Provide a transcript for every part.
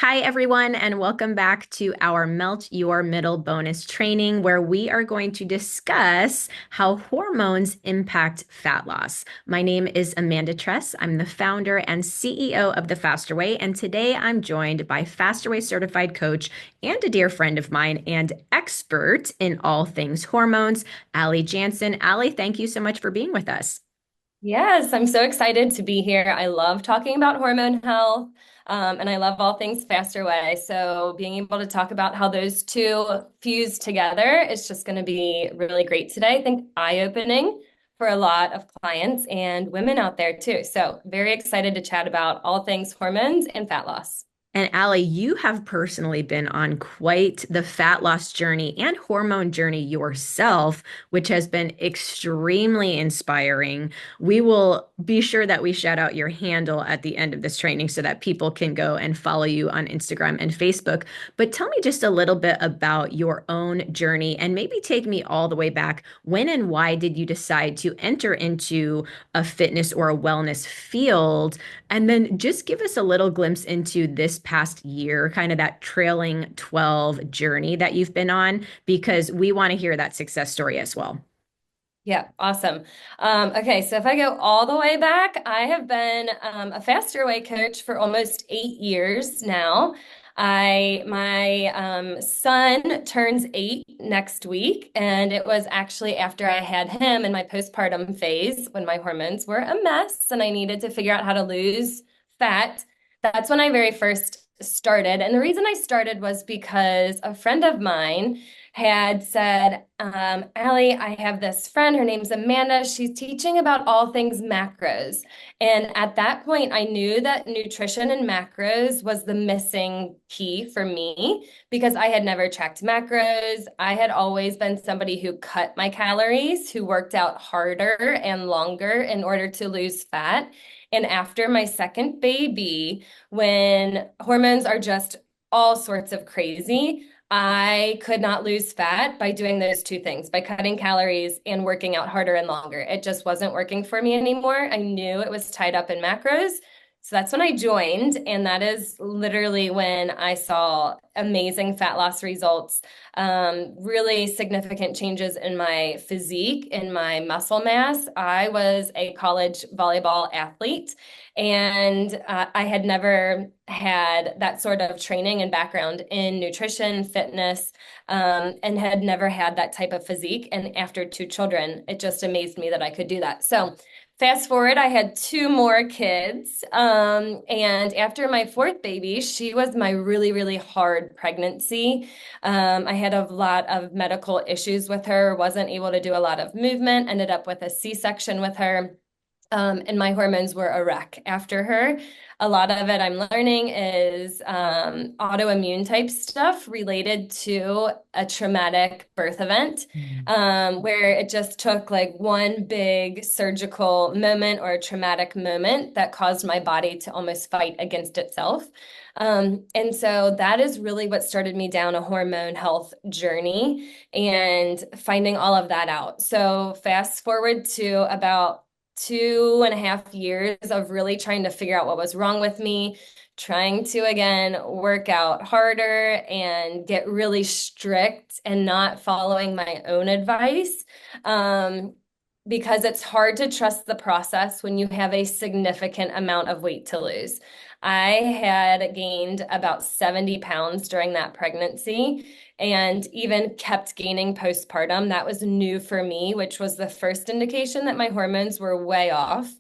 Hi, everyone, and welcome back to our Melt Your Middle bonus training, where we are going to discuss how hormones impact fat loss. My name is Amanda Tress. I'm the founder and CEO of The Faster Way, and today I'm joined by Faster Way certified coach and a dear friend of mine and expert in all things hormones, Allie Janszen. Allie, thank you so much for being with us. Yes, I'm so excited to be here. I love talking about hormone health, and I love all things faster way. So being able to talk about how those two fuse together is just going to be really great today. I think eye-opening for a lot of clients and women out there too. So very excited to chat about all things hormones and fat loss. And Allie, you have personally been on quite the fat loss journey and hormone journey yourself, which has been extremely inspiring. We will be sure that we shout out your handle at the end of this training so that people can go and follow you on Instagram and Facebook. But tell me just a little bit about your own journey and maybe take me all the way back. When and why did you decide to enter into a fitness or a wellness field? And then just give us a little glimpse into this past year, kind of that trailing 12 journey that you've been on, because we want to hear that success story as well. Yeah, awesome. Okay, so if I go all the way back, I have been a faster way coach for almost 8 years now. My son turns 8 next week, and it was actually after I had him in my postpartum phase when my hormones were a mess and I needed to figure out how to lose fat. That's when I very first started. And the reason I started was because a friend of mine had said, Allie, I have this friend, her name's Amanda. She's teaching about all things macros. And at that point, I knew that nutrition and macros was the missing key for me because I had never tracked macros. I had always been somebody who cut my calories, who worked out harder and longer in order to lose fat. And after my second baby, when hormones are just all sorts of crazy, I could not lose fat by doing those two things, by cutting calories and working out harder and longer. It just wasn't working for me anymore. I knew it was tied up in macros. So that's when I joined. And that is literally when I saw amazing fat loss results, really significant changes in my physique, in my muscle mass. I was a college volleyball athlete, and I had never had that sort of training and background in nutrition, fitness, and had never had that type of physique. And after two children, it just amazed me that I could do that. So fast forward, I had two more kids. And after my fourth baby, she was my really, really hard pregnancy. I had a lot of medical issues with her, wasn't able to do a lot of movement, ended up with a C-section with her. And my hormones were a wreck after her. A lot of it I'm learning is autoimmune type stuff related to a traumatic birth event, where it just took like one big surgical moment or a traumatic moment that caused my body to almost fight against itself. And so that is really what started me down a hormone health journey and finding all of that out. So fast forward to about 2.5 years of really trying to figure out what was wrong with me, trying to again work out harder and get really strict and not following my own advice. Because it's hard to trust the process when you have a significant amount of weight to lose. I had gained about 70 pounds during that pregnancy and even kept gaining postpartum. That was new for me, which was the first indication that my hormones were way off.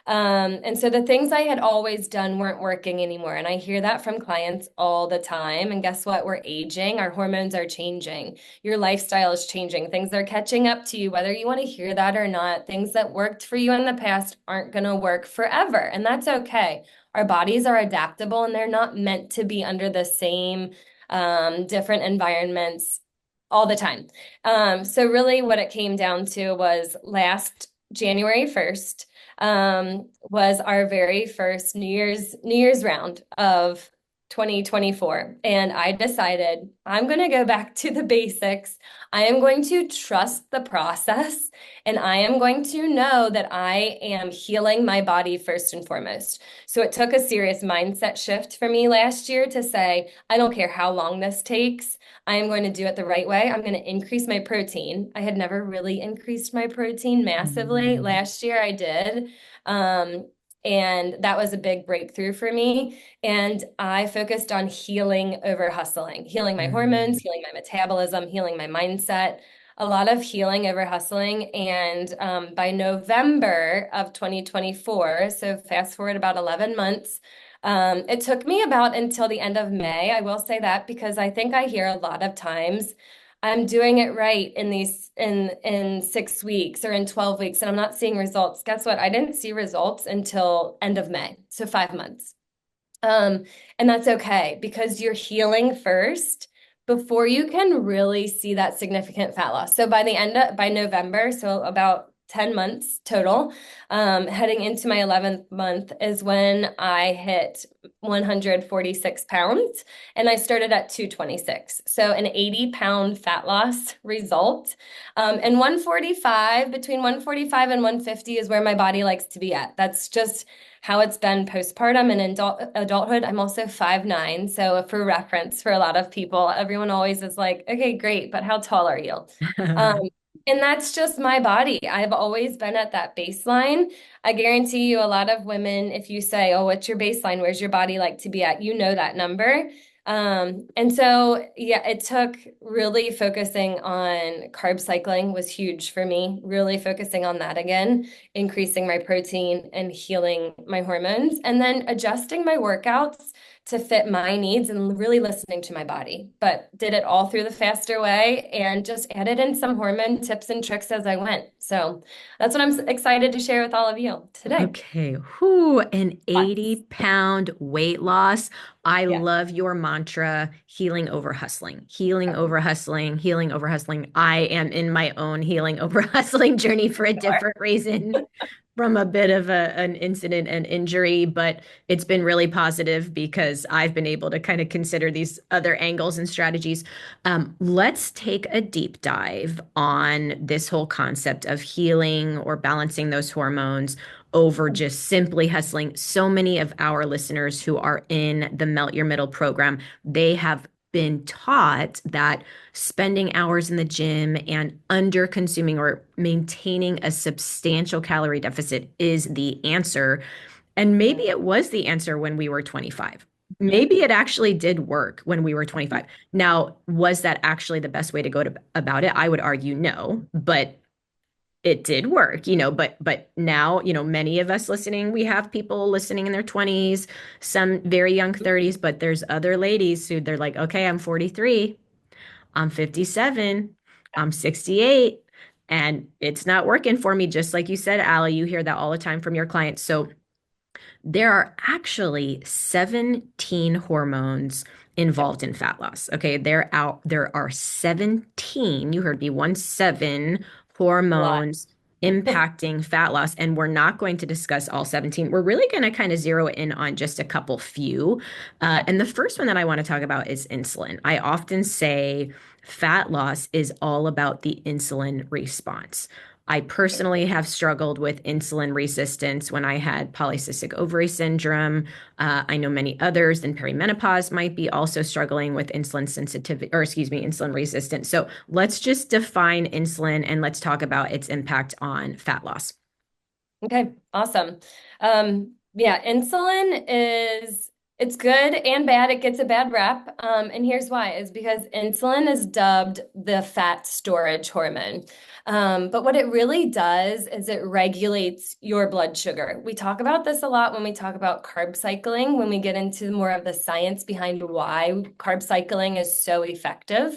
And so the things I had always done weren't working anymore. And I hear that from clients all the time. And guess what? We're aging, our hormones are changing, your lifestyle is changing, things are catching up to you, whether you want to hear that or not. Things that worked for you in the past aren't going to work forever. And that's okay. Our bodies are adaptable and they're not meant to be under the same different environments all the time. So really what it came down to was last January 1st was our very first New Year's round of 2024. And I decided I'm going to go back to the basics. I am going to trust the process, and I am going to know that I am healing my body first and foremost. So it took a serious mindset shift for me last year to say, I don't care how long this takes. I am going to do it the right way. I'm going to increase my protein. I had never really increased my protein massively. Mm. Last year I did. Um, and that was a big breakthrough for me. And I focused on healing over hustling, healing my hormones, Mm. healing my metabolism, healing my mindset, a lot of healing over hustling. And by November of 2024, so fast forward about 11 months, it took me about until the end of May. I will say that because I think I hear a lot of times I'm doing it right in these in 6 weeks or in 12 weeks and I'm not seeing results. Guess what? I didn't see results until end of May, so 5 months. Um, and that's okay because you're healing first before you can really see that significant fat loss. So by November, so about 10 months total, heading into my 11th month is when I hit 146 pounds and I started at 226. So an 80-pound fat loss result. And 145, between 145 and 150 is where my body likes to be at. That's just how it's been postpartum and adulthood. I'm also 5'9". So for reference, for a lot of people, everyone always is like, okay, great, but how tall are you? Um, and that's just my body. I've always been at that baseline. I guarantee you a lot of women, if you say, oh, what's your baseline? Where's your body like to be at? You know that number. And so, yeah, it took really focusing on carb cycling was huge for me, really focusing on that again, increasing my protein and healing my hormones, and then adjusting my workouts to fit my needs and really listening to my body. But did it all through the faster way and just added in some hormone tips and tricks as I went. So that's what I'm excited to share with all of you today. Okay. Whoo, an Lots. 80-pound weight loss. I Yeah. love your mantra, healing over hustling, healing over hustling, healing over hustling. I am in my own healing over hustling journey for a different reason from a bit of an incident and injury, but it's been really positive because I've been able to kind of consider these other angles and strategies. Let's take a deep dive on this whole concept of healing or balancing those hormones over just simply hustling. So many of our listeners who are in the Melt Your Middle program, they have been taught that spending hours in the gym and under consuming or maintaining a substantial calorie deficit is the answer. And maybe it was the answer when we were 25. Maybe it actually did work when we were 25. Now, was that actually the best way to go about it? I would argue no, but it did work, but now, many of us listening, we have people listening in their 20s, some very young 30s, but there's other ladies who they're like, okay, I'm 43, I'm 57, I'm 68, and it's not working for me. Just like you said, Allie, you hear that all the time from your clients. So there are actually 17 hormones involved in fat loss. Okay, there are 17, you heard me, 17 A lot. hormones impacting fat loss. And we're not going to discuss all 17. We're really going to kind of zero in on just a couple few. And the first one that I want to talk about is insulin. I often say fat loss is all about the insulin response. I personally have struggled with insulin resistance when I had polycystic ovary syndrome. I know many others in perimenopause might be also struggling with insulin sensitivity, or excuse me, insulin resistance. So let's just define insulin and let's talk about its impact on fat loss. Okay, awesome. Yeah, insulin is it's good and bad. It gets a bad rap. And here's why, is because insulin is dubbed the fat storage hormone. But what it really does is it regulates your blood sugar. We talk about this a lot when we talk about carb cycling, when we get into more of the science behind why carb cycling is so effective.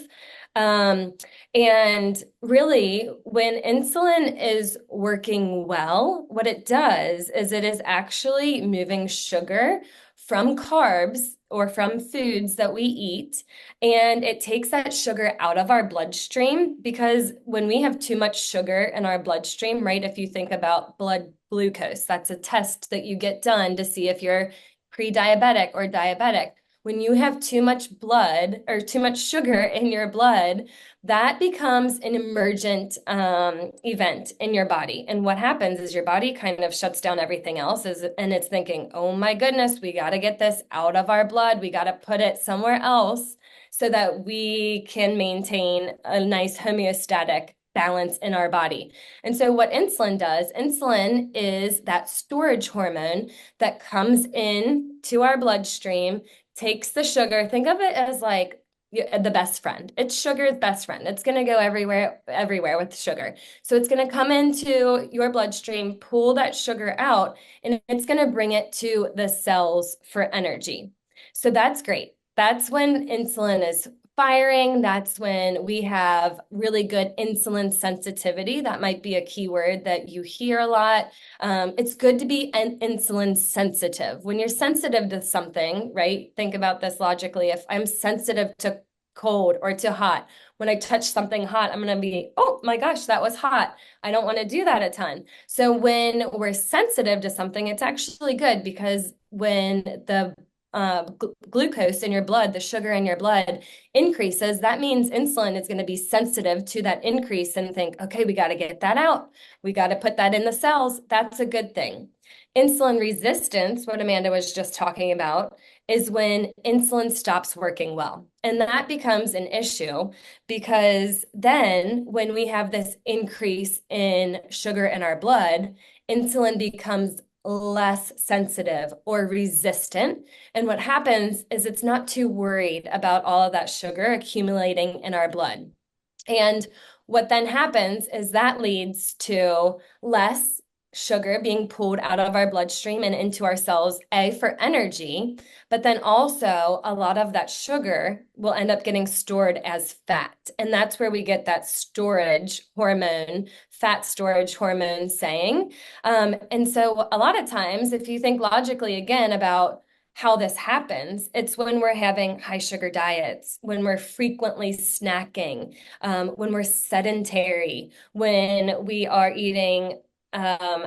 Um, and really, when insulin is working well, what it does is it is actually moving sugar from carbs or from foods that we eat, and it takes that sugar out of our bloodstream because when we have too much sugar in our bloodstream, right? If you think about blood glucose, that's a test that you get done to see if you're pre-diabetic or diabetic. When you have too much blood or too much sugar in your blood, that becomes an emergent event in your body. And what happens is your body kind of shuts down everything else and it's thinking, oh my goodness, we got to get this out of our blood. We got to put it somewhere else so that we can maintain a nice homeostatic balance in our body. And so what insulin does, insulin is that storage hormone that comes in to our bloodstream, takes the sugar. Think of it as like the best friend. It's sugar's best friend. It's going to go everywhere with sugar. So it's going to come into your bloodstream, pull that sugar out, and it's going to bring it to the cells for energy. So that's great. That's when insulin is firing. That's when we have really good insulin sensitivity. That might be a keyword that you hear a lot. It's good to be insulin sensitive. When you're sensitive to something, right? Think about this logically. If I'm sensitive to cold or to hot, when I touch something hot, I'm going to be, oh my gosh, that was hot. I don't want to do that a ton. So when we're sensitive to something, it's actually good because when the glucose in your blood, the sugar in your blood increases, that means insulin is going to be sensitive to that increase and think, okay, we got to get that out. We got to put that in the cells. That's a good thing. Insulin resistance, what Amanda was just talking about, is when insulin stops working well. And that becomes an issue because then when we have this increase in sugar in our blood, insulin becomes less sensitive or resistant. And what happens is it's not too worried about all of that sugar accumulating in our blood. And what then happens is that leads to less sugar being pulled out of our bloodstream and into our cells, A, for energy, but then also a lot of that sugar will end up getting stored as fat. And that's where we get that storage hormone, fat storage hormone saying. And so a lot of times, if you think logically again about how this happens, it's when we're having high sugar diets, when we're frequently snacking, when we're sedentary, when we are eating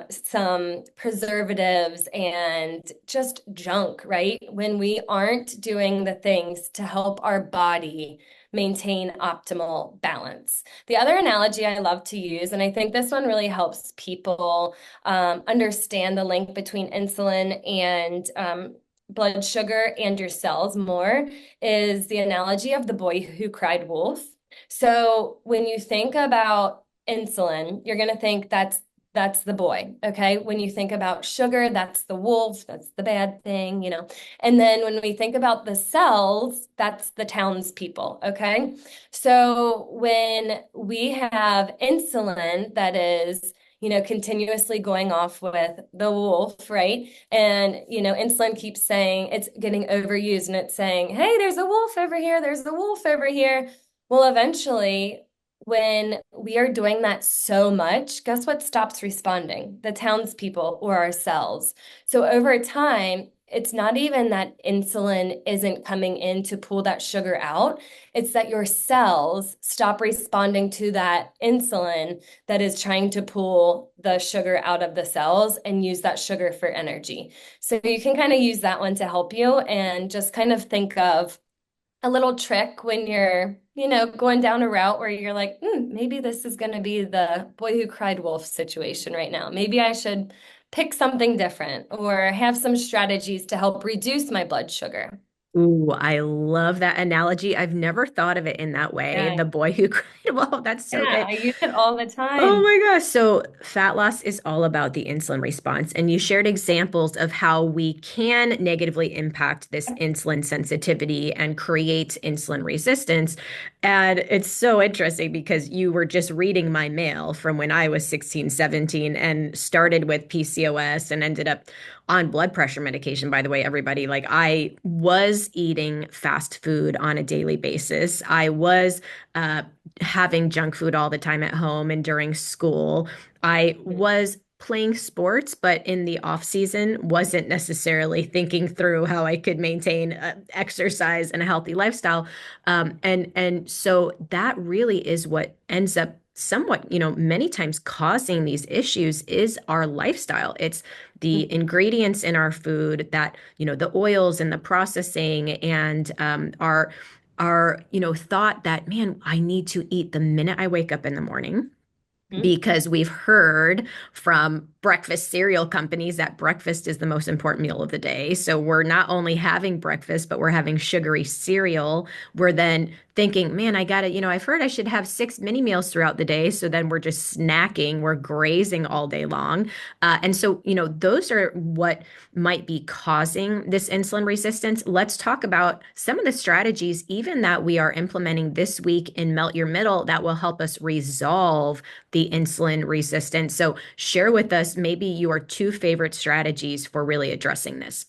some preservatives and just junk, right? When we aren't doing the things to help our body maintain optimal balance. The other analogy I love to use, and I think this one really helps people understand the link between insulin and blood sugar and your cells more, is the analogy of the boy who cried wolf. So when you think about insulin, you're going to think that's the boy, okay? When you think about sugar, that's the wolf, that's the bad thing, you know. And then when we think about the cells, that's the townspeople, okay? So when we have insulin that is, you know, continuously going off with the wolf, right? And, you know, insulin keeps saying it's getting overused and it's saying, hey, there's a wolf over here, there's a wolf over here. Well, eventually, when we are doing that so much, guess what stops responding? The townspeople or our cells. So over time, it's not even that insulin isn't coming in to pull that sugar out. It's that your cells stop responding to that insulin that is trying to pull the sugar out of the cells and use that sugar for energy. So you can kind of use that one to help you and just kind of think of a little trick when you're, you know, going down a route where you're like, maybe this is going to be the boy who cried wolf situation right now. Maybe I should pick something different or have some strategies to help reduce my blood sugar. Ooh, I love that analogy. I've never thought of it in that way. Yeah, The boy who cried. Well, that's so yeah, good. I use it all the Oh time. my gosh. So, fat loss is all about the insulin response. And you shared examples of how we can negatively impact this insulin sensitivity and create insulin resistance. And it's so interesting because you were just reading my mail from when I was 16, 17, and started with PCOS and ended up on blood pressure medication, by the way, everybody. Like, I was eating fast food on a daily basis. I was having junk food all the time at home and during school. I was playing sports, but in the off season, wasn't necessarily thinking through how I could maintain exercise and a healthy lifestyle. And so that really is what ends up somewhat, many times causing these issues is our lifestyle. It's the ingredients in our food that, the oils and the processing and thought that, man, I need to eat the minute I wake up in the morning, Mhm. because we've heard from breakfast cereal companies that breakfast is the most important meal of the day. So we're not only having breakfast, but we're having sugary cereal. We're then thinking, man, I gotta, I've heard I should have 6 mini meals throughout the day. So then we're just snacking, we're grazing all day long. And so, those are what might be causing this insulin resistance. Let's talk about some of the strategies, even that we are implementing this week in Melt Your Middle, that will help us resolve the insulin resistance. So share with us maybe your two favorite strategies for really addressing this.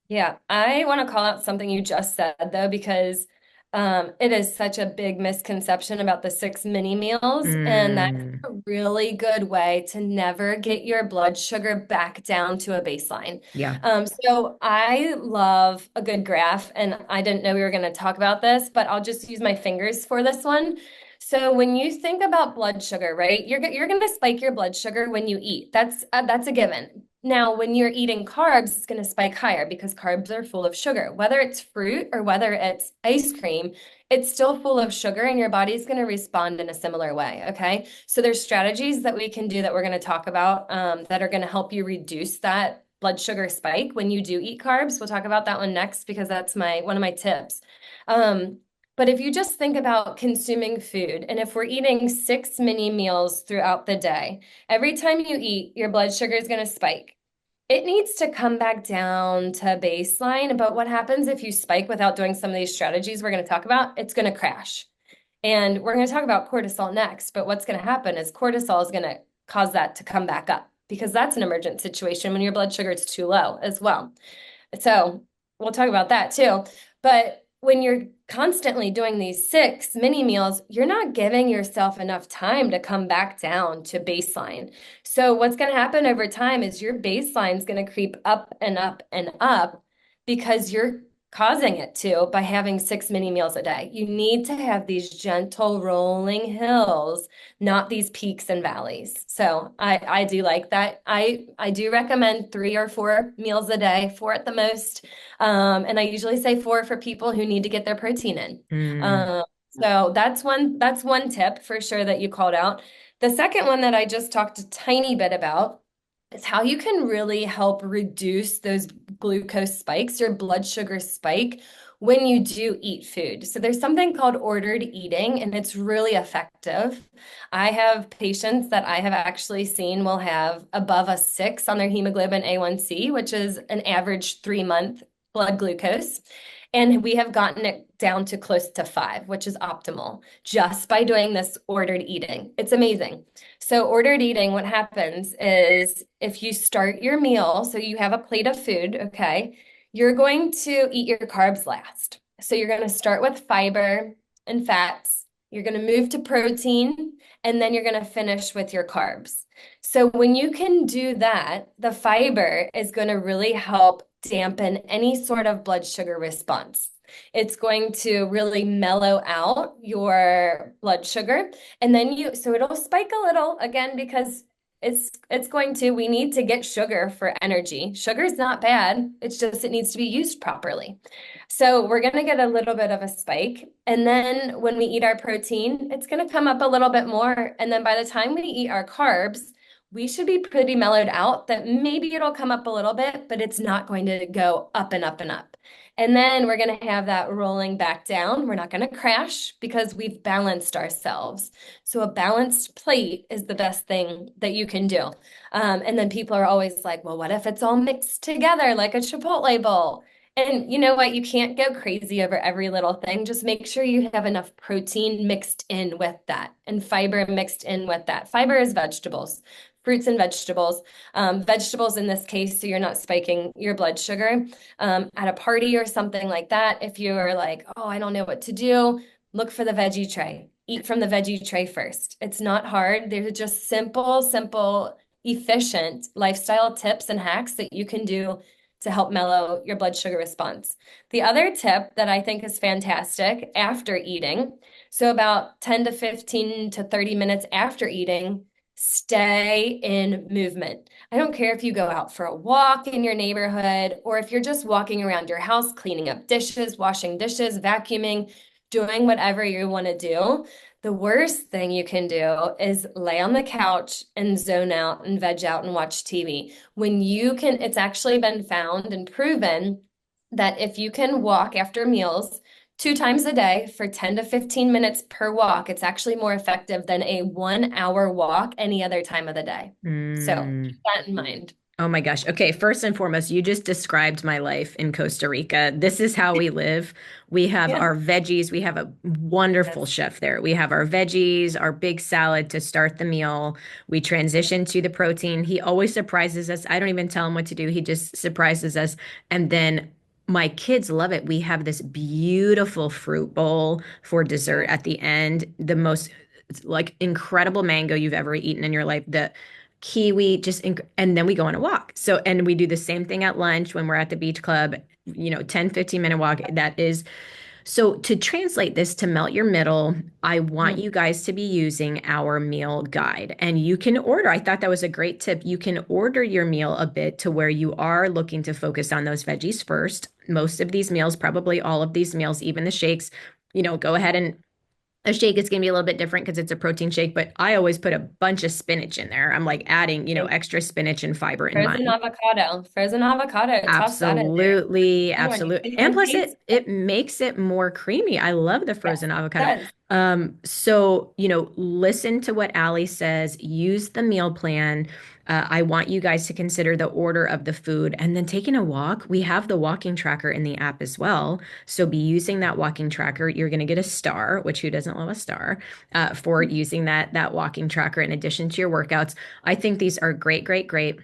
Yeah, I want to call out something you just said though, because it is such a big misconception about the 6 mini meals, and that's Mm, a really good way to never get your blood sugar back down to a baseline. yeah. So I love a good graph, and I didn't know we were going to talk about this, but I'll just use my fingers for this one. So when you think about blood sugar, right, you're going to spike your blood sugar when you eat. That's a given. Now, when you're eating carbs, it's going to spike higher because carbs are full of sugar. Whether it's fruit or whether it's ice cream, it's still full of sugar and your body's going to respond in a similar way. Okay. So there's strategies that we can do that we're going to talk about that are going to help you reduce that blood sugar spike when you do eat carbs. We'll talk about that one next because that's one of my tips. Um, but if you just think about consuming food, and if we're eating 6 mini meals throughout the day, every time you eat, your blood sugar is going to spike. It needs to come back down to baseline. But what happens if you spike without doing some of these strategies we're going to talk about? It's going to crash. And we're going to talk about cortisol next. But what's going to happen is cortisol is going to cause that to come back up because that's an emergent situation when your blood sugar is too low as well. So we'll talk about that too. But when you're constantly doing these 6 mini meals, you're not giving yourself enough time to come back down to baseline. So what's going to happen over time is your baseline is going to creep up and up and up because you're causing it to by having 6 mini meals a day. You need to have these gentle rolling hills, not these peaks and valleys. So I do like that. I do recommend 3 or 4 meals a day, four at the most. And I usually say four for people who need to get their protein in. Mm, So that's one tip for sure that you called out. The second one that I just talked a tiny bit about is how you can really help reduce those glucose spikes, your blood sugar spike when you do eat food. So there's something called ordered eating, and it's really effective. I have patients that I have actually seen will have above a 6 on their hemoglobin A1C, which is an average 3-month blood glucose. And we have gotten it down to close to 5, which is optimal, just by doing this ordered eating. It's amazing. So, ordered eating, what happens is if you start your meal, so you have a plate of food, okay, you're going to eat your carbs last. So, you're going to start with fiber and fats, you're going to move to protein, and then you're going to finish with your carbs. So, when you can do that, the fiber is going to really help dampen any sort of blood sugar response. It's going to really mellow out your blood sugar. And then so it'll spike a little again because it's going to, we need to get sugar for energy. Sugar is not bad. It's just it needs to be used properly. So we're going to get a little bit of a spike. And then when we eat our protein, it's going to come up a little bit more. And then by the time we eat our carbs, we should be pretty mellowed out that maybe it'll come up a little bit, but it's not going to go up and up and up. And then we're going to have that rolling back down. We're not going to crash because we've balanced ourselves. So a balanced plate is the best thing that you can do. And then people are always like, well, what if it's all mixed together like a Chipotle bowl? And you know what? You can't go crazy over every little thing. Just make sure you have enough protein mixed in with that and fiber mixed in with that. Fiber is vegetables, fruits and vegetables. Vegetables in this case, so you're not spiking your blood sugar. At a party or something like that, if you're like, oh, I don't know what to do, look for the veggie tray. Eat from the veggie tray first. It's not hard. They're just simple, efficient lifestyle tips and hacks that you can do to help mellow your blood sugar response. The other tip that I think is fantastic after eating, so about 10 to 15 to 30 minutes after eating, stay in movement. I don't care if you go out for a walk in your neighborhood or if you're just walking around your house, cleaning up dishes, washing dishes, vacuuming, doing whatever you want to do. The worst thing you can do is lay on the couch and zone out and veg out and watch TV. When you can, it's actually been found and proven that if you can walk after meals 2 times a day for 10 to 15 minutes per walk, it's actually more effective than a 1 hour walk any other time of the day. So keep Mm. that in mind. Oh my gosh. Okay, first and foremost, you just described my life in Costa Rica. This is how we live. We have Yeah. our veggies. We have a wonderful Yes. chef there. We have our veggies, our big salad to start the meal. We transition to the protein. He always surprises us. I don't even tell him what to do. He just surprises us. And then my kids love it. We have this beautiful fruit bowl for dessert Yeah. at the end. The most like incredible mango you've ever eaten in your life. The kiwi, and then we go on a walk. So, and we do the same thing at lunch when we're at the beach club, 10-15 minute walk. That is, so to translate this to melt your middle, I want Mhm. you guys to be using our meal guide. And you can order, I thought that was a great tip. You can order your meal a bit to where you are looking to focus on those veggies first. Most of these meals, probably all of these meals, even the shakes, go ahead and a shake is going to be a little bit different because it's a protein shake, but I always put a bunch of spinach in there. I'm like adding, extra spinach and fiber in mine. Frozen avocado, toss that in there. Absolutely, Good one. absolutely. And And plus taste it makes it more creamy. I love the yes, frozen it avocado. does. So, listen to what Allie says, use the meal plan. I want you guys to consider the order of the food and then taking a walk. We have the walking tracker in the app as well. So be using that walking tracker. You're going to get a star, which who doesn't love a star, for using that walking tracker in addition to your workouts. I think these are great, great, great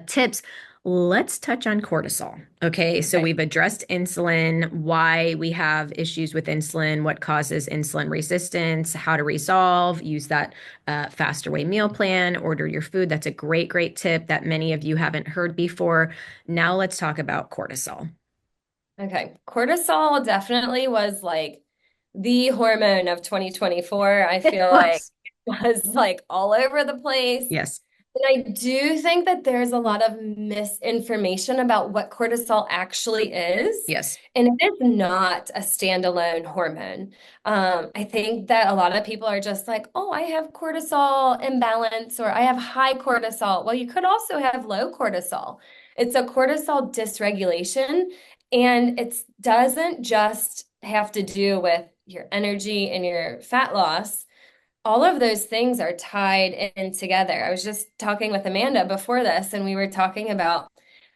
tips. Let's touch on cortisol. Okay, so Okay. we've addressed insulin, why we have issues with insulin, what causes insulin resistance, how to resolve, use that faster way meal plan, order your food. That's a great, great tip that many of you haven't heard before. Now let's talk about cortisol. Okay. Cortisol definitely was like the hormone of 2024. I It feel like was. it was like all over the place. Yes, And I do think that there's a lot of misinformation about what cortisol actually is. yes. And it is not a standalone hormone. I think that a lot of people are just like, oh, I have cortisol imbalance or I have high cortisol. Well, you could also have low cortisol. It's a cortisol dysregulation, and it doesn't just have to do with your energy and your fat loss. All of those things are tied in together. I was just talking with Amanda before this, and we were talking about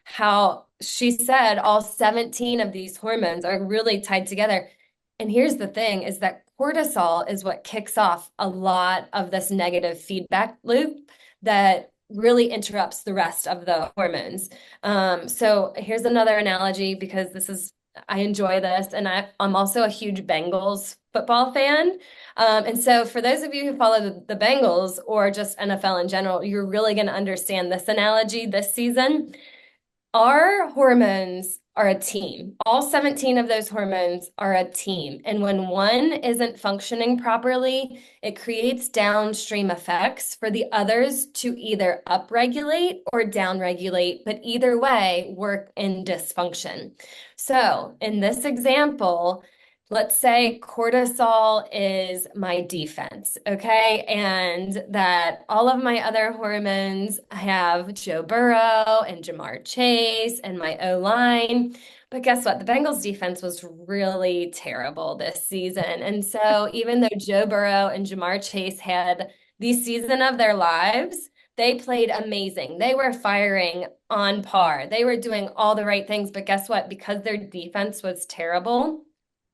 how she said all 17 of these hormones are really tied together. And here's the thing is that cortisol is what kicks off a lot of this negative feedback loop that really interrupts the rest of the hormones. So here's another analogy because I enjoy this, and I'm also a huge Bengals football fan. And so, for those of you who follow the Bengals or just NFL in general, you're really going to understand this analogy this season. Our hormones are a team. All 17 of those hormones are a team. And when one isn't functioning properly, it creates downstream effects for the others to either upregulate or downregulate, but either way, work in dysfunction. So, in this example, let's say cortisol is my defense, okay? And that all of my other hormones have Joe Burrow and Jamar Chase and my O line. But guess what? The Bengals defense was really terrible this season. And so even though Joe Burrow and Jamar Chase had the season of their lives, they played amazing. They were firing on par. They were doing all the right things. But guess what? Because their defense was terrible,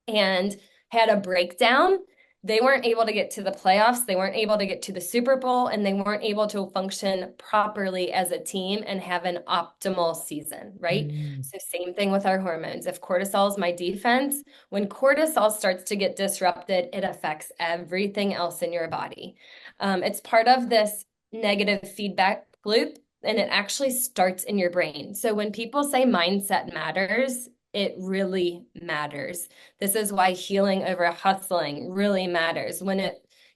and had a breakdown. They weren't able to get to the playoffs. They weren't able to get to the Super Bowl, and they weren't able to function properly as a team and have an optimal season, right? Mm. So, same thing with our hormones. If cortisol is my defense, when cortisol starts to get disrupted, it affects everything else in your body. It's part of this negative feedback loop and it actually starts in your brain. So when people say mindset matters, it really matters. This is why healing over hustling really matters.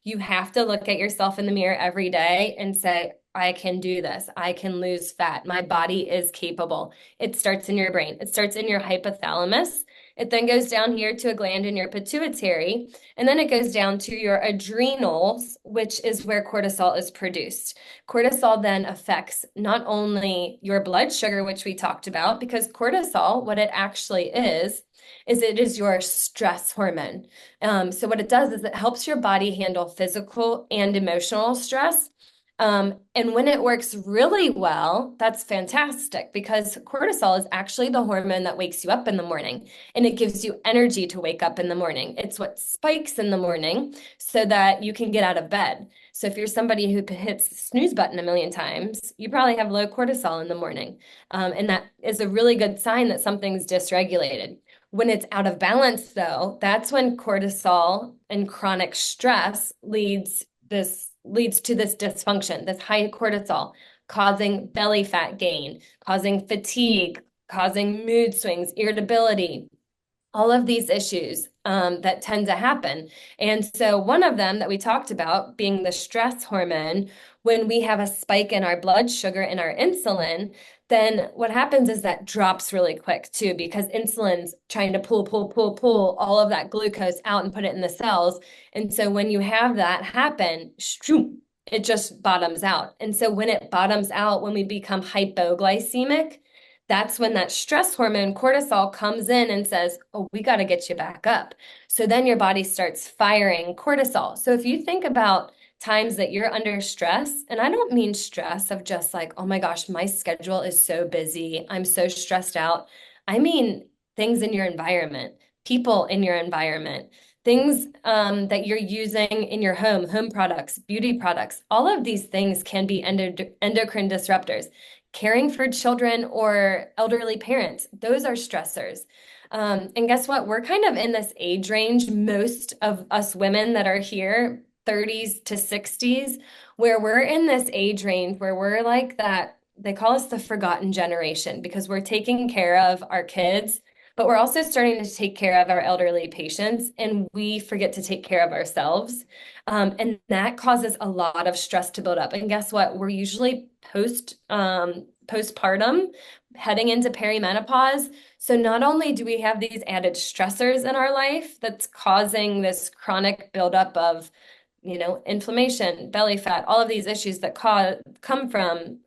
You have to look at yourself in the mirror every day and say, I can do this. I can lose fat. My body is capable. It starts in your brain. It starts in your hypothalamus. It then goes down here to a gland in your pituitary, and then it goes down to your adrenals, which is where cortisol is produced. Cortisol then affects not only your blood sugar, which we talked about, because cortisol, what it actually is it is your stress hormone. So what it does is it helps your body handle physical and emotional stress. And when it works really well, that's fantastic because cortisol is actually the hormone that wakes you up in the morning and it gives you energy to wake up in the morning. It's what spikes in the morning so that you can get out of bed. So if you're somebody who hits the snooze button a million times, you probably have low cortisol in the morning. And that is a really good sign that something's dysregulated. When it's out of balance, though, that's when cortisol and chronic stress leads to this dysfunction, this high cortisol, causing belly fat gain, causing fatigue, causing mood swings, irritability, all of these issues that tend to happen. And so one of them that we talked about being the stress hormone, when we have a spike in our blood sugar and our insulin, then what happens is that drops really quick too, because insulin's trying to pull all of that glucose out and put it in the cells. And so when you have that happen, it just bottoms out. And so when it bottoms out, when we become hypoglycemic, that's when that stress hormone cortisol comes in and says, oh, we got to get you back up. So then your body starts firing cortisol. So if you think about times that you're under stress, and I don't mean stress of just like, oh my gosh, my schedule is so busy, I'm so stressed out. I mean things in your environment, people in your environment, things that you're using in your home products, beauty products. All of these things can be endocrine disruptors. Caring for children or elderly parents, those are stressors. And guess what? We're kind of in this age range, most of us women that are here, 30s to 60s, where we're in this age range where we're like that. They call us the forgotten generation because we're taking care of our kids, but we're also starting to take care of our elderly patients, and we forget to take care of ourselves. And that causes a lot of stress to build up. And guess what? We're usually postpartum, heading into perimenopause. So not only do we have these added stressors in our life that's causing this chronic buildup of, inflammation, belly fat, all of these issues that come from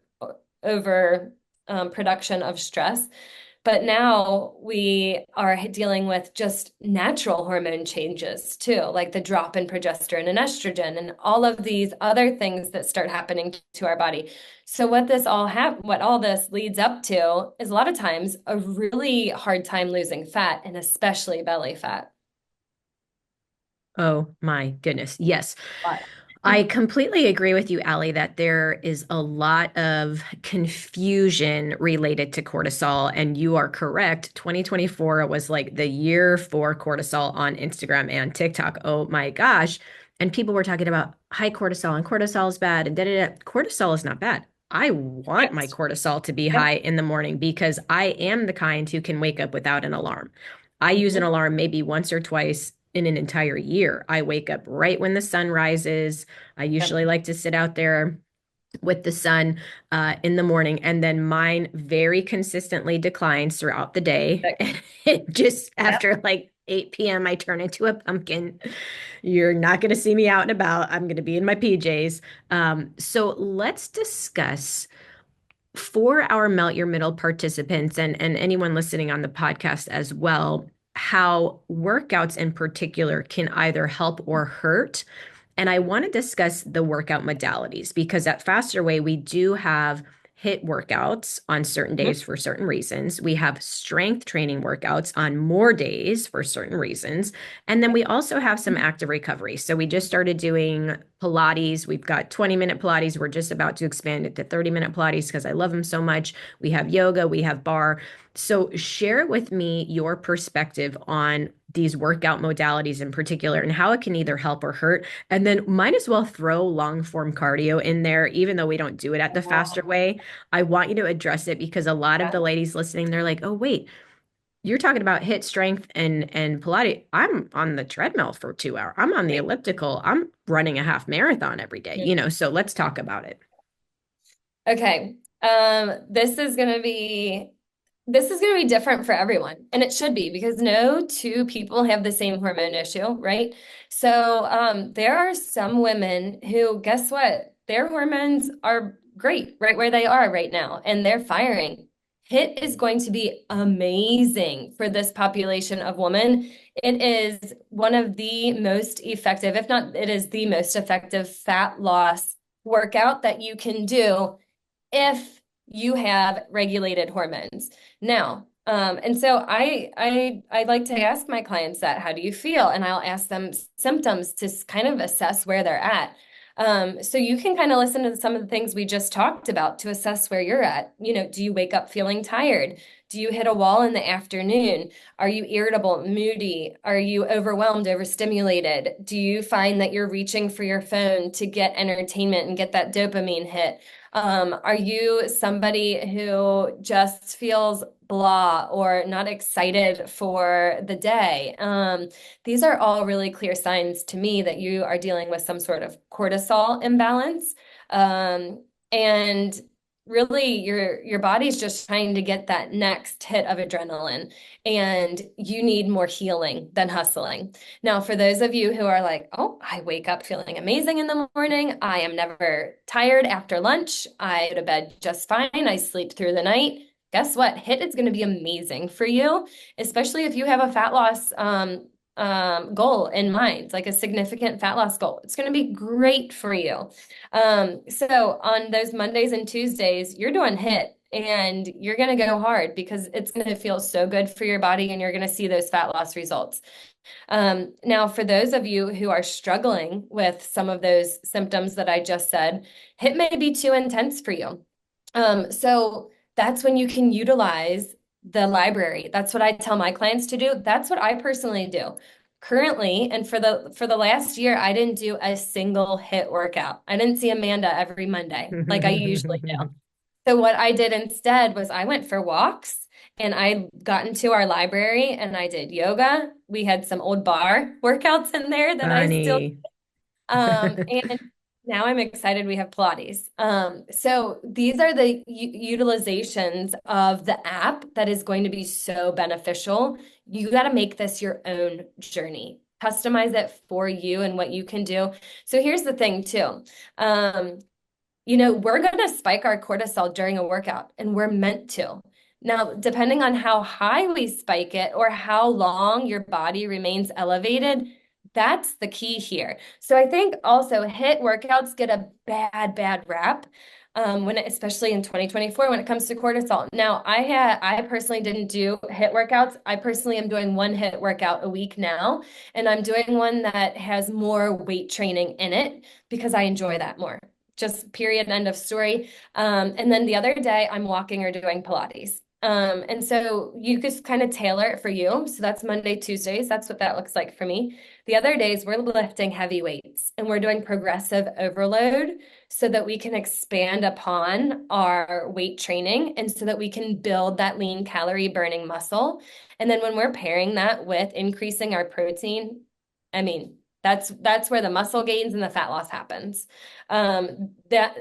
over production of stress. But now we are dealing with just natural hormone changes too, like the drop in progesterone and estrogen and all of these other things that start happening to our body. So what all this leads up to is a lot of times a really hard time losing fat and especially belly fat. Oh my goodness. Yes. I completely agree with you, Allie, that there is a lot of confusion related to cortisol. And you are correct. 2024 was like the year for cortisol on Instagram and TikTok. Oh my gosh. And people were talking about high cortisol and cortisol is bad and da da da. Cortisol is not bad. I want my Right. cortisol to be Yep. high in the morning because I am the kind who can wake up without an alarm. I use an Mhm. alarm maybe once or twice in an entire year. I wake up right when the sun rises. I Yep. usually like to sit out there with the sun in the morning, and then mine very consistently declines throughout the day. It just Yep. after like 8 p.m., I turn into a pumpkin. You're not going to see me out and about. I'm going to be in my PJs. So let's discuss for our Melt Your Middle participants and anyone listening on the podcast as well, how workouts in particular can either help or hurt. And I want to discuss the workout modalities because at Faster Way, we do have HIIT workouts on certain Mhm. days for certain reasons. We have strength training workouts on more days for certain reasons. And then we also have some active recovery. So we just started doing Pilates. We've got 20-minute Pilates. We're just about to expand it to 30-minute Pilates because I love them so much. We have yoga, we have bar. So share with me your perspective on these workout modalities in particular and how it can either help or hurt. And then might as well throw long form cardio in there, even though we don't do it at the faster way. I want you to address it because a lot of Yeah. the ladies listening, they're like, oh, wait, you're talking about hit strength and Pilates. I'm on the treadmill for 2 hours. I'm on the Right. elliptical. I'm running a half marathon every day, so let's talk about it. Okay. This is going to be different for everyone, and it should be because no two people have the same hormone issue, right? So, there are some women who, guess what? Their hormones are great right where they are right now, and they're firing. HIIT is going to be amazing for this population of women. It is one of the most effective, if not, it is the most effective fat loss workout that you can do if you have regulated hormones. Now, and so I like to ask my clients that, how do you feel? And I'll ask them symptoms to kind of assess where they're at. So you can kind of listen to some of the things we just talked about to assess where you're at. Do you wake up feeling tired? Do you hit a wall in the afternoon? Are you irritable, moody? Are you overwhelmed, overstimulated? Do you find that you're reaching for your phone to get entertainment and get that dopamine hit? Are you somebody who just feels blah or not excited for the day? These are all really clear signs to me that you are dealing with some sort of cortisol imbalance. And really your body's just trying to get that next hit of adrenaline, and you need more healing than hustling. Now, for those of you who are like, oh, I wake up feeling amazing in the morning, I am never tired after lunch, I go to bed just fine, I sleep through the night. Guess what? HIIT is going to be amazing for you, especially if you have a fat loss goal in mind, like a significant fat loss goal. It's going to be great for you. So on those Mondays and Tuesdays, you're doing HIIT and you're going to go hard because it's going to feel so good for your body and you're going to see those fat loss results. Now, for those of you who are struggling with some of those symptoms that I just said, HIIT may be too intense for you. So that's when you can utilize the library. That's what I tell my clients to do. That's what I personally do. Currently, and for the last year, I didn't do a single HIIT workout. I didn't see Amanda every Monday like I usually do. So what I did instead was I went for walks and I got into our library and I did yoga. We had some old bar workouts in there that I still Honey. and now I'm excited we have Pilates. So these are the utilizations of the app that is going to be so beneficial. You got to make this your own journey. Customize it for you and what you can do. So here's the thing too. We're going to spike our cortisol during a workout, and we're meant to. Now, depending on how high we spike it or how long your body remains elevated, that's the key here. So I think also HIIT workouts get a bad rap especially in 2024 when it comes to cortisol. Now, I personally didn't do HIIT workouts. I personally am doing one HIIT workout a week now, and I'm doing one that has more weight training in it because I enjoy that more. Just period, end of story. And then the other day, I'm walking or doing Pilates. And so you just kind of tailor it for you. So that's Monday, Tuesdays. That's what that looks like for me. The other days, we're lifting heavy weights and we're doing progressive overload so that we can expand upon our weight training and so that we can build that lean calorie burning muscle. And then when we're pairing that with increasing our protein, I mean, that's where the muscle gains and the fat loss happens. That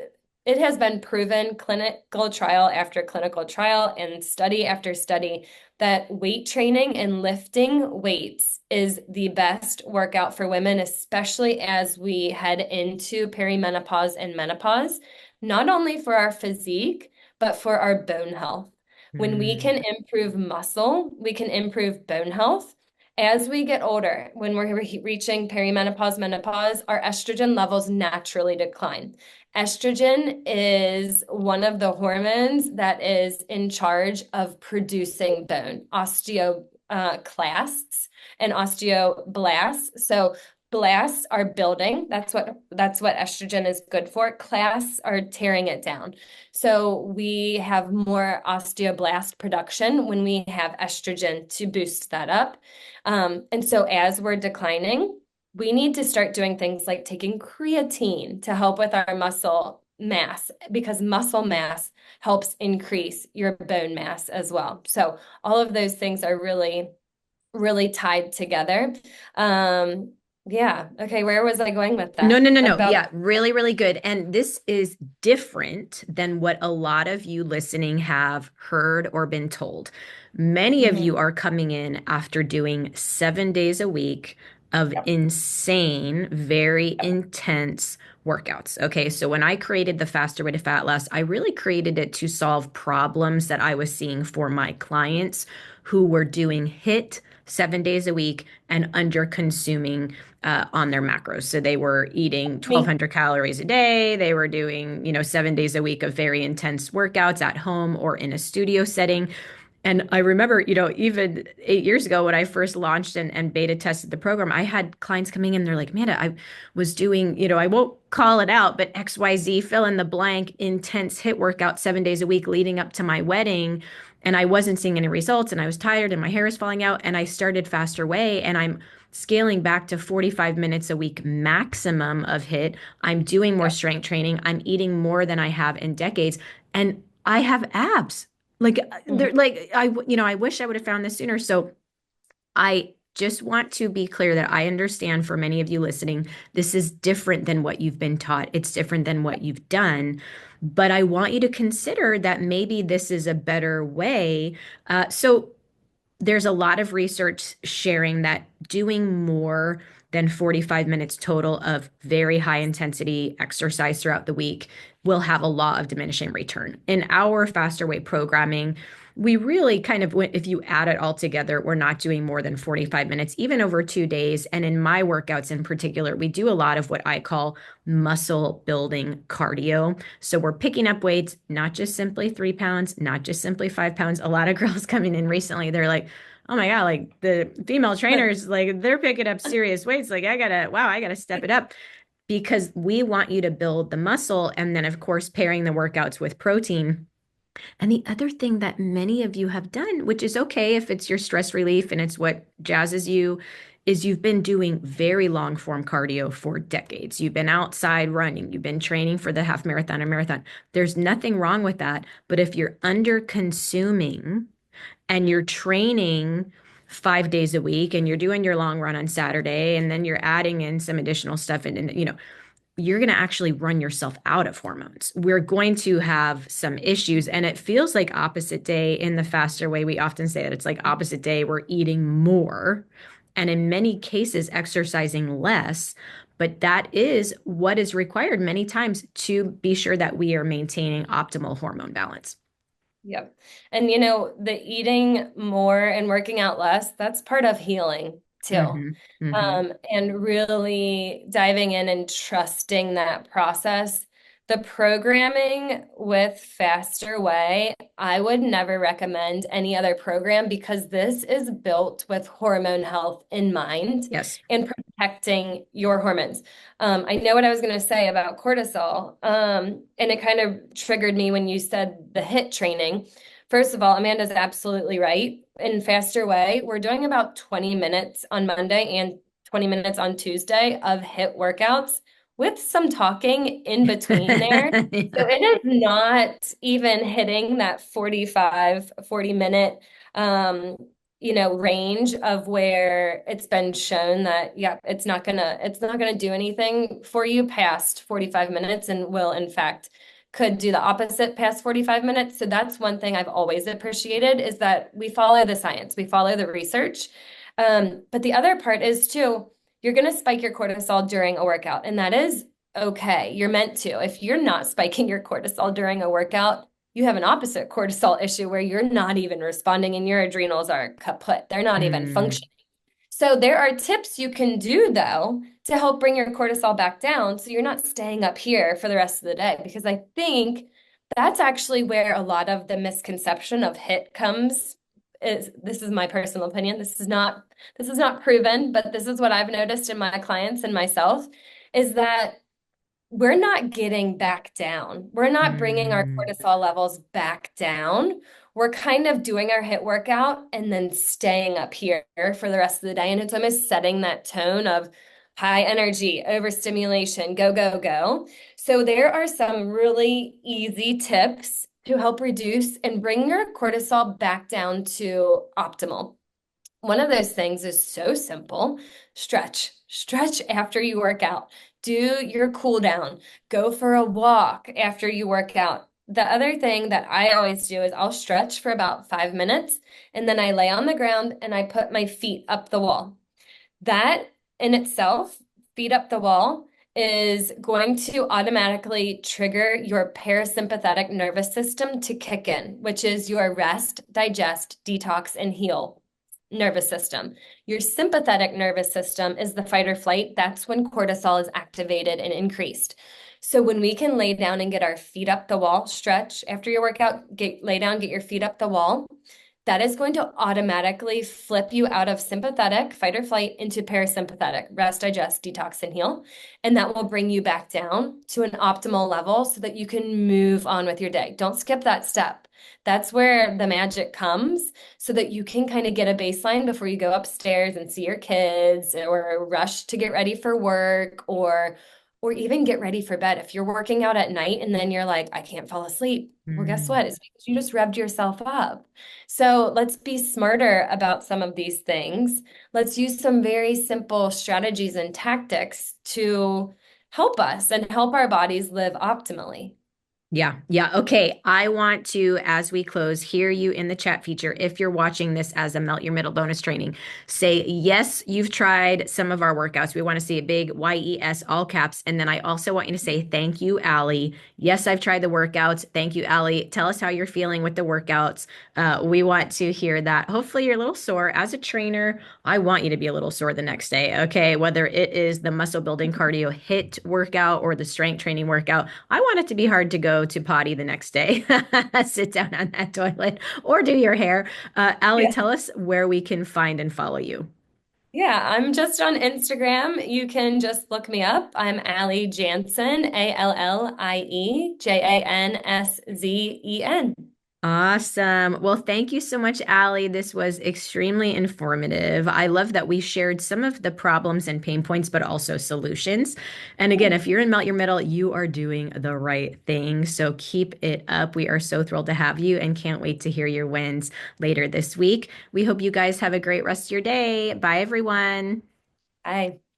it has been proven clinical trial after clinical trial and study after study that weight training and lifting weights is the best workout for women, especially as we head into perimenopause and menopause, not only for our physique, but for our bone health. When we Hmm. can improve muscle, we can improve bone health. As we get older, when we're reaching perimenopause, menopause, our estrogen levels naturally decline. Estrogen is one of the hormones that is in charge of producing bone, osteoclasts and osteoblasts. So blasts are building. That's what estrogen is good for. Clasts are tearing it down. So we have more osteoblast production when we have estrogen to boost that up. And so as we're declining, we need to start doing things like taking creatine to help with our muscle mass, because muscle mass helps increase your bone mass as well. So all of those things are really, really tied together. Um, yeah. Okay. Where was I going with No, that? no, no, no. About, Yeah, really, really good. And this is different than what a lot of you listening have heard or been told. Many of Mhm. you are coming in after doing 7 days a week of Yep. insane, very intense workouts. Okay, so when I created the Faster Way to Fat Loss, I really created it to solve problems that I was seeing for my clients who were doing HIIT 7 days a week and under consuming on their macros. So they were eating Me. 1,200 calories a day. They were doing, 7 days a week of very intense workouts at home or in a studio setting. And I remember, even 8 years ago when I first launched and beta tested the program, I had clients coming in, they're like, Amanda, I was doing, I won't call it out, but XYZ, fill in the blank, intense HIIT workout 7 days a week leading up to my wedding. And I wasn't seeing any results and I was tired and my hair was falling out. And I started Faster Way and I'm scaling back to 45 minutes a week maximum of HIIT. I'm doing more Yep. strength training. I'm eating more than I have in decades. And I have abs. Like Mhm. they're like I wish I would have found this sooner. So I just want to be clear that I understand for many of you listening, this is different than what you've been taught. It's different than what you've done. But I want you to consider that maybe this is a better way. So there's a lot of research sharing that doing more than 45 minutes total of very high intensity exercise throughout the week will have a law of diminishing return. In our faster way programming, we really kind of went, if you add it all together, we're not doing more than 45 minutes, even over 2 days. And in my workouts in particular, we do a lot of what I call muscle building cardio. So we're picking up weights, not just simply 3 pounds, not just simply 5 pounds. A lot of girls coming in recently, they're like, oh my God, like the female trainers, like they're picking up serious weights. Like I gotta step it up because we want you to build the muscle. And then, of course, pairing the workouts with protein. And the other thing that many of you have done, which is okay if it's your stress relief and it's what jazzes you, is you've been doing very long form cardio for decades. You've been outside running, you've been training for the half marathon and marathon. There's nothing wrong with that. But if you're under consuming and you're training 5 days a week and you're doing your long run on Saturday and then you're adding in some additional stuff and you're going to actually run yourself out of hormones. We're going to have some issues. And it feels like opposite day in the faster way. We often say that it's like opposite day, we're eating more. And in many cases, exercising less. But that is what is required many times to be sure that we are maintaining optimal hormone balance. Yep. And the eating more and working out less, that's part of healing too. Hmm. Hmm. And really diving in and trusting that process. The programming with Faster Way, I would never recommend any other program because this is built with hormone health in mind Yes. and protecting your hormones. I know what I was going to say about cortisol, and it kind of triggered me when you said the HIIT training. First of all, Amanda's absolutely right. In Faster Way, we're doing about 20 minutes on Monday and 20 minutes on Tuesday of HIIT workouts with some talking in between there. So Yeah. it is not even hitting that 45, 40 minute range of where it's been shown that, yeah, it's not gonna do anything for you past 45 minutes and will in fact could do the opposite past 45 minutes. So that's one thing I've always appreciated is that we follow the science, we follow the research. But the other part is too, you're gonna spike your cortisol during a workout, and that is okay. You're meant to. If you're not spiking your cortisol during a workout, you have an opposite cortisol issue where you're not even responding and your adrenals are kaput. They're not even Mm. functioning. So there are tips you can do though to help bring your cortisol back down so you're not staying up here for the rest of the day. Because I think that's actually where a lot of the misconception of HIIT comes this is my personal opinion. This is not proven, but this is what I've noticed in my clients and myself is that we're not getting back down. We're not bringing our Mm, cortisol levels back down. We're kind of doing our HIIT workout and then staying up here for the rest of the day. And it's almost setting that tone of high energy, overstimulation, go, go, go. So there are some really easy tips to help reduce and bring your cortisol back down to optimal. One of those things is so simple. Stretch. Stretch after you work out. Do your cool down. Go for a walk after you work out. The other thing that I always do is I'll stretch for about 5 minutes and then I lay on the ground and I put my feet up the wall. That in itself, feet up the wall, is going to automatically trigger your parasympathetic nervous system to kick in, which is your rest, digest, detox, and heal nervous system. Your sympathetic nervous system is the fight or flight. That's when cortisol is activated and increased. So when we can lay down and get our feet up the wall, stretch after your workout, lay down, get your feet up the wall, that is going to automatically flip you out of sympathetic, fight or flight, into parasympathetic, rest, digest, detox, and heal. And that will bring you back down to an optimal level so that you can move on with your day. Don't skip that step. That's where the magic comes so that you can kind of get a baseline before you go upstairs and see your kids or rush to get ready for work or even get ready for bed. If you're working out at night and then you're like, I can't fall asleep. Well, guess mm. what? It's because you just revved yourself up. So let's be smarter about some of these things. Let's use some very simple strategies and tactics to help us and help our bodies live optimally. Yeah, yeah. Okay. I want to, as we close, hear you in the chat feature. If you're watching this as a Melt Your Middle bonus training, say, yes, you've tried some of our workouts. We want to see a big YES, all caps. And then I also want you to say, thank you, Allie. Yes, I've tried the workouts. Thank you, Allie. Tell us how you're feeling with the workouts. We want to hear that. Hopefully, you're a little sore. As a trainer, I want you to be a little sore the next day. Okay. Whether it is the muscle building cardio HIIT workout or the strength training workout, I want it to be hard to go to potty the next day, sit down on that toilet, or do your hair. Allie, Yeah. tell us where we can find and follow you. Yeah, I'm just on Instagram. You can just look me up. I'm Allie Janszen, AllieJanszzen. Awesome. Well, thank you so much, Allie. This was extremely informative. I love that we shared some of the problems and pain points, but also solutions. And again, if you're in Melt Your Middle, you are doing the right thing. So keep it up. We are so thrilled to have you and can't wait to hear your wins later this week. We hope you guys have a great rest of your day. Bye, everyone. Bye.